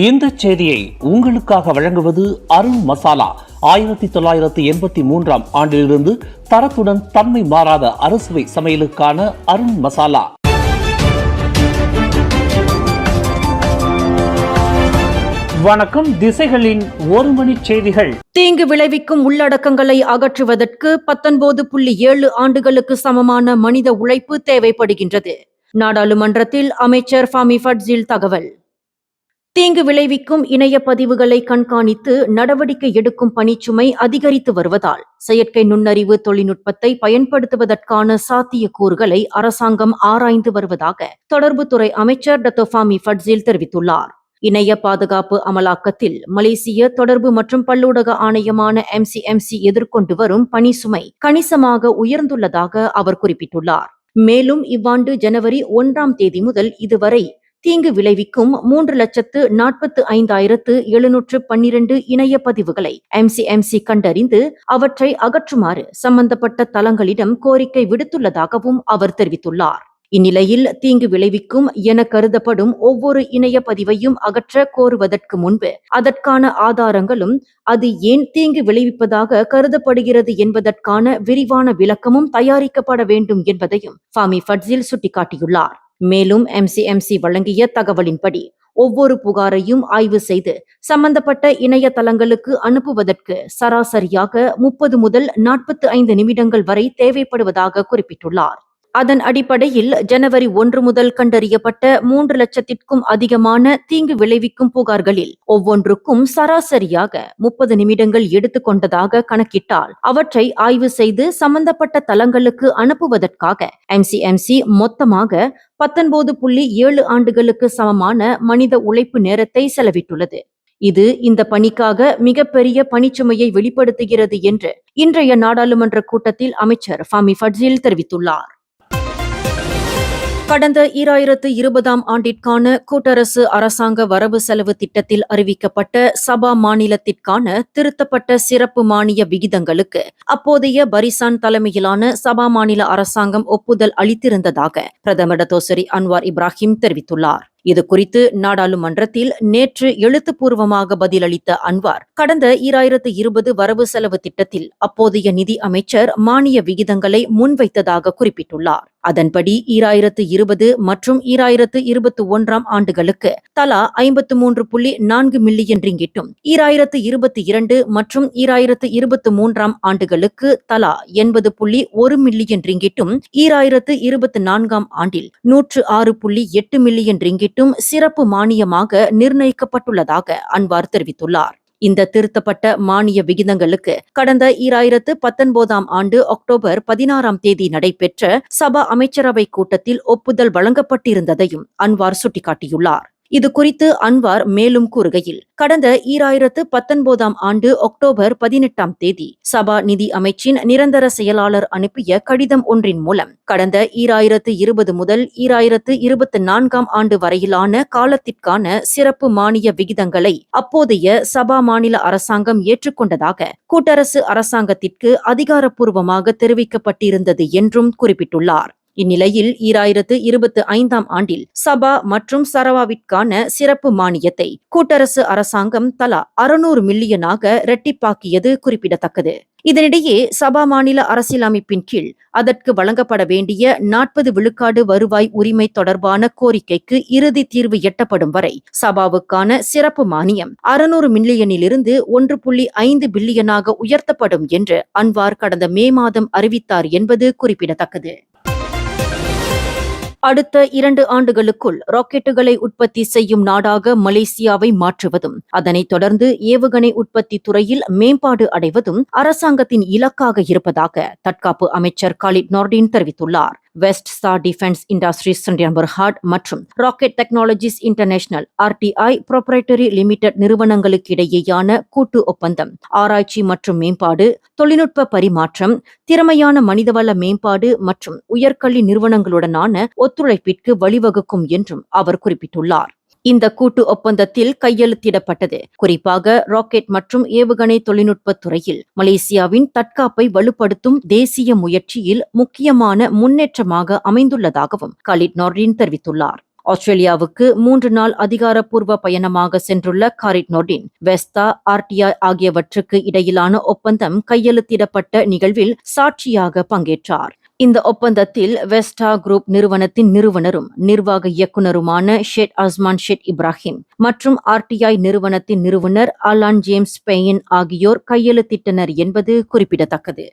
இந்த செய்தியை உங்களுக்காக வழங்குவது அருண் மசாலா. 1983 ஆண்டிலிருந்து தரத்துடன் தன்மை மாறாத அறுசுவை சமையலுக்கான அருண் மசாலா. வணக்கம். திசைகளின் ஒரு மணி செய்திகள். தீங்கு விளைவிக்கும் உள்ளடக்கங்களை அகற்றுவதற்கு 19.7 ஆண்டுகளுக்கு சமமான மனித உழைப்பு தேவைப்படுகின்றது. நாடாளுமன்றத்தில் அமைச்சர் ஃபாமி ஃபட்சில் தகவல். தீங்கு விளைவிக்கும் இணைய பதிவுகளை கண்காணித்து நடவடிக்கை எடுக்கும் பணிச்சுமை அதிகரித்து வருவதால் செயற்கை நுண்ணறிவு தொழில்நுட்பத்தை பயன்படுத்துவதற்கான சாத்தியக்கூறுகளை அரசாங்கம் ஆராய்ந்து வருவதாக தொடர்புத்துறை அமைச்சர் டாக்டர் ஃபாமி ஃபட்சில் தெரிவித்துள்ளார். இணைய பாதுகாப்பு அமலாக்கத்தில் மலேசிய தொடர்பு மற்றும் பல்லூடக ஆணையமான MCMC எதிர்கொண்டு வரும் பணிசுமை கணிசமாக உயர்ந்துள்ளதாக அவர் குறிப்பிட்டுள்ளார். மேலும் இவ்வாண்டு ஜனவரி 1ஆம் தேதி முதல் இதுவரை தீங்கு விளைவிக்கும் 3,45,712 இணைய பதிவுகளை MCMC கண்டறிந்து அவற்றை அகற்றுமாறு சம்பந்தப்பட்ட தளங்களிடம் கோரிக்கை விடுத்துள்ளதாகவும் அவர் தெரிவித்துள்ளார். இந்நிலையில் தீங்கு விளைவிக்கும் என கருதப்படும் ஒவ்வொரு இணைய பதிவையும் அகற்ற கோருவதற்கு முன்பு அதற்கான ஆதாரங்களும் அது ஏன் தீங்கு விளைவிப்பதாக கருதப்படுகிறது என்பதற்கான விரிவான விளக்கமும் தயாரிக்கப்பட வேண்டும் என்பதையும் ஃபாமி ஃபட்சில் சுட்டிக்காட்டியுள்ளார். மேலும் MCMC வழங்கிய தகவலின்படி ஒவ்வொரு புகாரையும் ஆய்வு செய்து சம்பந்தப்பட்ட இணையதளங்களுக்கு அனுப்புவதற்கு சராசரியாக 30 முதல் 45 நிமிடங்கள் வரை தேவைப்படுவதாக குறிப்பிட்டுள்ளார். அதன் அடிப்படையில் ஜனவரி 1 முதல் கண்டறியப்பட்ட 3 லட்சத்திற்கும் அதிகமான தீங்கு விளைவிக்கும் புகார்களில் ஒவ்வொன்றுக்கும் சராசரியாக 30 நிமிடங்கள் எடுத்துக்கொண்டதாக கணக்கிட்டால் அவற்றை ஆய்வு செய்து சம்பந்தப்பட்ட தளங்களுக்கு அனுப்புவதற்காக MCMC மொத்தமாக 19.7 ஆண்டுகளுக்கு சமமான மனித உழைப்பு நேரத்தை செலவிட்டுள்ளது. இது இந்த பணிக்காக மிகப்பெரிய பணிச்சுமையை வெளிப்படுத்துகிறது என்று இன்றைய நாடாளுமன்ற கூட்டத்தில் அமைச்சர் ஃபாமி ஃபட்சில் தெரிவித்துள்ளார். கடந்த 2020ஆம் ஆண்டிற்கான கூட்டரசு அரசாங்க வரவு செலவு திட்டத்தில் அறிவிக்கப்பட்ட சபா மாநிலத்திற்கான திருத்தப்பட்ட சிறப்பு மானிய விகிதங்களுக்கு அப்போதைய பரிசான் தலைமையிலான சபா மாநில அரசாங்கம் ஒப்புதல் அளித்திருந்ததாக பிரதமர் டத்தோசரி அன்வார் இப்ராஹிம் தெரிவித்துள்ளார். இது குறித்து நாடாளுமன்றத்தில் நேற்று எழுத்துப்பூர்வமாக பதிலளித்த அன்வார், கடந்த 2020 வரவு செலவு திட்டத்தில் அப்போதைய நிதி அமைச்சர் மானிய விகிதங்களை முன்வைத்ததாக குறிப்பிட்டுள்ளார். அதன்படி 2020 மற்றும் 2021ஆம் ஆண்டுகளுக்கு தலா 53.4 மில்லியன் ரிங்கிட்டும், 2022 மற்றும் 2023ஆம் ஆண்டுகளுக்கு தலா 80.1 மில்லியன் ரிங்கிட்டும், 2024ஆம் ஆண்டில் 106.8 மில்லியன் ரிங்கிட்டும் சிறப்பு மானியமாக நிர்ணயிக்கப்பட்டுள்ளதாக அன்வார் தெரிவித்துள்ளார். இந்த திருத்தப்பட்ட மானிய விகிதங்களுக்கு கடந்த 2019ஆம் ஆண்டு அக்டோபர் 16ஆம் தேதி நடைபெற்ற சபா அமைச்சரவை கூட்டத்தில் ஒப்புதல் வழங்கப்பட்டிருந்ததையும் அன்வார் சுட்டிக்காட்டியுள்ளார். இது குறித்து அன்வார் மேலும் கூறுகையில், கடந்த 2019ஆம் ஆண்டு அக்டோபர் 18ஆம் தேதி சபா நிதி அமைச்சின் நிரந்தர செயலாளர் அனுப்பிய கடிதம் ஒன்றின் மூலம் கடந்த 2020 முதல் 2024ஆம் ஆண்டு வரையிலான காலத்திற்கான சிறப்பு மானிய விகிதங்களை அப்போதைய சபா மாநில அரசாங்கம் ஏற்றுக்கொண்டதாக கூட்டரசு அரசாங்கத்திற்கு அதிகாரப்பூர்வமாக தெரிவிக்கப்பட்டிருந்தது என்றும் குறிப்பிட்டுள்ளார். இந்நிலையில் 2025ஆம் ஆண்டில் சபா மற்றும் சரவாவிற்கான சிறப்பு மானியத்தை கூட்டரசு அரசாங்கம் தலா 600 மில்லியனாக இரட்டிப்பாக்கியது குறிப்பிடத்தக்கது. இதனிடையே சபா மாநில அரசியலமைப்பின் கீழ் அதற்கு வழங்கப்பட வேண்டிய 40 விழுக்காடு வருவாய் உரிமை தொடர்பான கோரிக்கைக்கு இறுதி தீர்வு எட்டப்படும் வரை சபாவுக்கான சிறப்பு மானியம் 600 மில்லியனிலிருந்து 1.5 பில்லியனாக உயர்த்தப்படும் என்று அன்வார் கடந்த மே மாதம் அறிவித்தார் என்பது குறிப்பிடத்தக்கது. அடுத்த 2 ஆண்டுகளுக்குள் ராக்கெட்டுகளை உற்பத்தி செய்யும் நாடாக மலேசியாவை மாற்றுவதும், அதனைத் தொடர்ந்து ஏவுகணை உற்பத்தி துறையில் மேம்பாடு அடைவதும் அரசாங்கத்தின் இலக்காக இருப்பதாக தற்காப்பு அமைச்சர் காலிட் நோர்டின் தெரிவித்துள்ளார். வெஸ்ட் ஸ்டார் டிஃபென்ஸ் இண்டஸ்ட்ரீஸ் சண்டியன் பர்ஹாட் மற்றும் rocket technologies international RTI proprietary limited நிறுவனங்களுக்கு இடையேயான கூட்டு ஒப்பந்தம் ஆராய்ச்சி மற்றும் மேம்பாடு, தொழில்நுட்ப பரிமாற்றம், திறமையான மனிதவள மேம்பாடு மற்றும் உயர்கல்வி நிறுவனங்களுடனான ஒத்துழைப்பிற்கு வழிவகுக்கும் என்றும் அவர் குறிப்பிட்டுள்ளார். இந்த கூட்டு ஒப்பந்தத்தில் கையெழுத்திடப்பட்டது குறிப்பாக ராக்கெட் மற்றும் ஏவுகணை தொழில்நுட்பத் துறையில் மலேசியாவின் தற்காப்பை வலுப்படுத்தும் தேசிய முயற்சியில் முக்கியமான முன்னேற்றமாக அமைந்துள்ளதாகவும் காலிட் நோர்டின் தெரிவித்துள்ளார். ஆஸ்திரேலியாவுக்கு 3 நாள் அதிகாரப்பூர்வ பயணமாக சென்றுள்ள காரிட் நோர்டின், வெஸ்டா, ஆர்டிஐ ஆகியவற்றுக்கு இடையிலான ஒப்பந்தம் கையெழுத்திடப்பட்ட நிகழ்வில் சாட்சியாக பங்கேற்றார். இந்த ஒப்பந்தத்தில் வெஸ்டா குரூப் நிறுவனத்தின் நிறுவனரும் நிர்வாக இயக்குனருமான ஷேட் அஸ்மான் ஷேட் இப்ராஹிம் மற்றும் ஆர்டிஐ நிறுவனத்தின் நிறுவனர் அலான் ஜேம்ஸ் பெயின் ஆகியோர் கையெழுத்திட்டனர் என்பது குறிப்பிடத்தக்கது.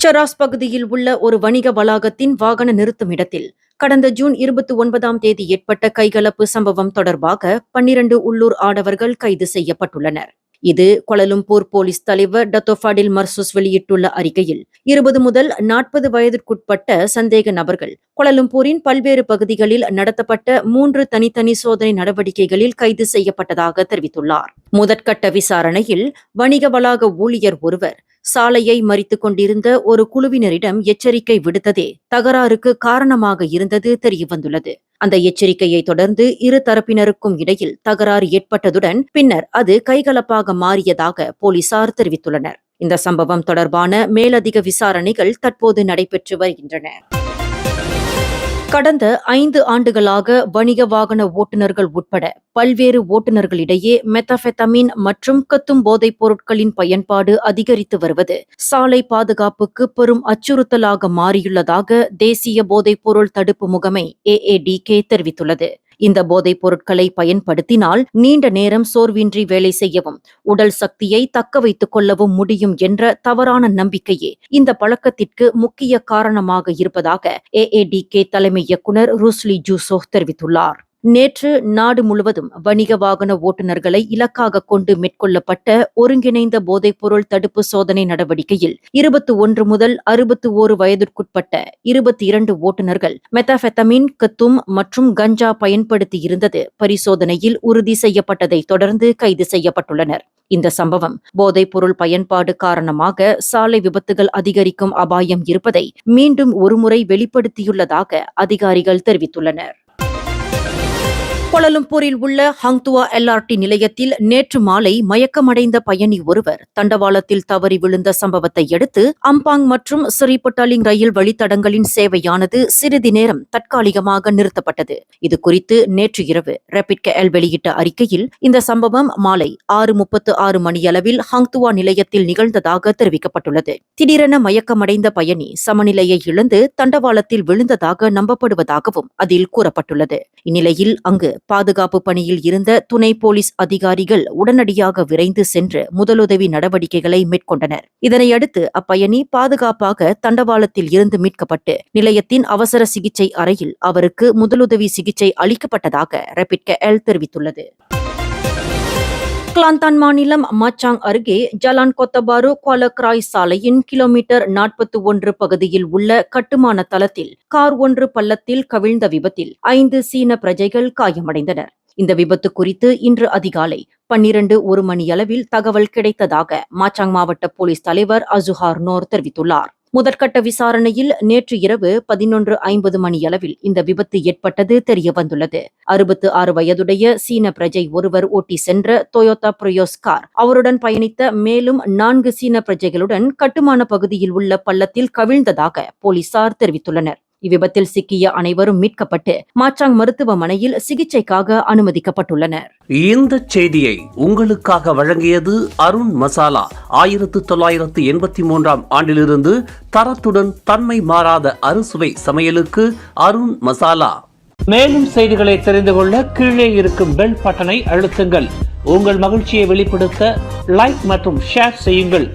சராஸ் பகுதியில் உள்ள ஒரு வணிக வளாகத்தின் வாகன நிறுத்தும் இடத்தில் கடந்த ஜூன் 29ஆம் தேதி ஏற்பட்ட கைகலப்பு சம்பவம் தொடர்பாக 12 உள்ளூர் ஆடவர்கள் கைது செய்யப்பட்டுள்ளனர். இது கோலாலம்பூர் போலீஸ் தலைவர் டத்தோ ஃபடில் மர்சூஸ் வெளியிட்டுள்ள அறிக்கையில் 20 முதல் 40 வயதிற்குட்பட்ட சந்தேக நபர்கள் கோலாலம்பூரின் பல்வேறு பகுதிகளில் நடத்தப்பட்ட 3 தனித்தனி சோதனை நடவடிக்கைகளில் கைது செய்யப்பட்டதாக தெரிவித்துள்ளார். முதற்கட்ட விசாரணையில் வணிக வளாக ஊழியர் ஒருவர் சாலையை மறித்துக் கொண்டிருந்த ஒரு குழுவினரிடம் எச்சரிக்கை விடுத்ததே தகராறுக்கு காரணமாக இருந்தது தெரியவந்துள்ளது. அந்த எச்சரிக்கையை தொடர்ந்து இரு தரப்பினருக்கும் இடையில் தகராறு ஏற்பட்டதுடன் பின்னர் அது கைகலப்பாக மாறியதாக போலீசார் தெரிவித்துள்ளனர். இந்த சம்பவம் தொடர்பான மேலதிக விசாரணைகள் தற்போது நடைபெற்று வருகின்றன. கடந்த 5 ஆண்டுகளாக வணிக வாகன ஓட்டுநர்கள் உட்பட பல்வேறு ஓட்டுநர்களிடையே மெத்தபெத்தமின் மற்றும் கத்தும் போதைப் பொருட்களின் பயன்பாடு அதிகரித்து வருவது சாலை பாதுகாப்புக்கு பெரும் அச்சுறுத்தலாக மாறியுள்ளதாக தேசிய போதைப் பொருள் தடுப்பு முகமை AADK தெரிவித்துள்ளது. இந்த போதைப் பொருட்களை பயன்படுத்தினால் நீண்ட நேரம் சோர்வின்றி வேலை செய்யவும் உடல் சக்தியை தக்க வைத்துக் கொள்ளவும் முடியும் என்ற தவறான நம்பிக்கையே இந்த பழக்கத்திற்கு முக்கிய காரணமாக இருப்பதாக AADK தலைமை இயக்குனர் ருஸ்லி ஜூசோ தெரிவித்துள்ளார். நேற்று நாடு முழுவதும் வணிக வாகன ஓட்டுநர்களை இலக்காக கொண்டு மேற்கொள்ளப்பட்ட ஒருங்கிணைந்த போதைப்பொருள் தடுப்பு சோதனை நடவடிக்கையில் 21 முதல் 61 வயதிற்குட்பட்ட 22 ஓட்டுநர்கள் மெத்தபெத்தமின், கத்தும் மற்றும் கஞ்சா பயன்படுத்தி இருந்தது பரிசோதனையில் உறுதி செய்யப்பட்டதை தொடர்ந்து கைது செய்யப்பட்டுள்ளனர். இந்த சம்பவம் போதைப்பொருள் பயன்பாடு காரணமாக சாலை விபத்துகள் அதிகரிக்கும் அபாயம் இருப்பதை மீண்டும் ஒருமுறை வெளிப்படுத்தியுள்ளதாக அதிகாரிகள் தெரிவித்துள்ளனர். கோலாலம்பூரில் உள்ள ஹங்துவா LRT நிலையத்தில் நேற்று மாலை மயக்கமடைந்த பயணி ஒருவர் தண்டவாளத்தில் தவறி விழுந்த சம்பவத்தை அடுத்து அம்பாங் மற்றும் ஸ்ரீபட்டாலிங் ரயில் வழித்தடங்களின் சேவையானது சிறிது நேரம் தற்காலிகமாக நிறுத்தப்பட்டது. இதுகுறித்து நேற்று இரவு ரேபிட் KL வெளியிட்ட அறிக்கையில் இந்த சம்பவம் மாலை 6:36 மணியளவில் ஹங்துவா நிலையத்தில் நிகழ்ந்ததாக தெரிவிக்கப்பட்டுள்ளது. திடீரென மயக்கமடைந்த பயணி சமநிலையை இழந்து தண்டவாளத்தில் விழுந்ததாக நம்பப்படுவதாகவும் அதில் கூறப்பட்டுள்ளது. இந்நிலையில் அங்கு பாதுகாப்பு பணியில் இருந்த துணை போலீஸ் அதிகாரிகள் உடனடியாக விரைந்து சென்று முதலுதவி நடவடிக்கைகளை மேற்கொண்டனர். இதனையடுத்து அப்பயணி பாதுகாப்பாக தண்டவாளத்தில் இருந்து மீட்கப்பட்டு நிலையத்தின் அவசர சிகிச்சை அறையில் அவருக்கு முதலுதவி சிகிச்சை அளிக்கப்பட்டதாக ரேபிட் KL தெரிவித்துள்ளது. கிளாந்தான் மாநிலம் மாச்சாங் அருகே ஜலான் கொத்தபாரு குவாலக்ராய் சாலையின் கிலோமீட்டர் 41 பகுதியில் உள்ள கட்டுமான தளத்தில் கார் ஒன்று பள்ளத்தில் கவிழ்ந்த விபத்தில் 5 சீன பிரஜைகள் காயமடைந்தனர். இந்த விபத்து குறித்து இன்று அதிகாலை 12:01 மணியளவில் தகவல் கிடைத்ததாக மாச்சாங் மாவட்ட போலீஸ் தலைவர் அசுஹார் நோர் தெரிவித்துள்ளார். முதற்கட்ட விசாரணையில் நேற்று இரவு 11:50 மணியளவில் இந்த விபத்து ஏற்பட்டது தெரியவந்துள்ளது. 66 வயதுடைய சீன பிரஜை ஒருவர் ஓட்டி சென்ற டொயோட்டா பிரியோஸ் கார் அவருடன் பயணித்த மேலும் 4 சீன பிரஜைகளுடன் கட்டுமான பகுதியில் உள்ள பள்ளத்தில் கவிழ்ந்ததாக போலீசார் தெரிவித்துள்ளனர். இவ்விபத்தில் சிக்கிய அனைவரும் மீட்கப்பட்டு மாச்சாங் மருத்துவமனையில் சிகிச்சைக்காக அனுமதிக்கப்பட்டுள்ளனர். இந்த செய்தியை உங்களுக்காக வழங்கியது அருண் மசாலா. 1983ஆம் ஆண்டிலிருந்து தரத்துடன் தன்மை மாறாத அறுசுவை சமையலுக்கு அருண் மசாலா. மேலும் செய்திகளை தெரிந்து கொள்ள கீழே இருக்கும் பெல் பட்டனை அழுத்துங்கள். உங்கள் மகிழ்ச்சியை வெளிப்படுத்த லைக் மற்றும் ஷேர் செய்யுங்கள்.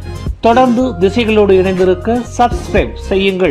தொடர்ந்து திசைகளோடு இணைந்திருக்க சப்ஸ்கிரைப் செய்யுங்கள்.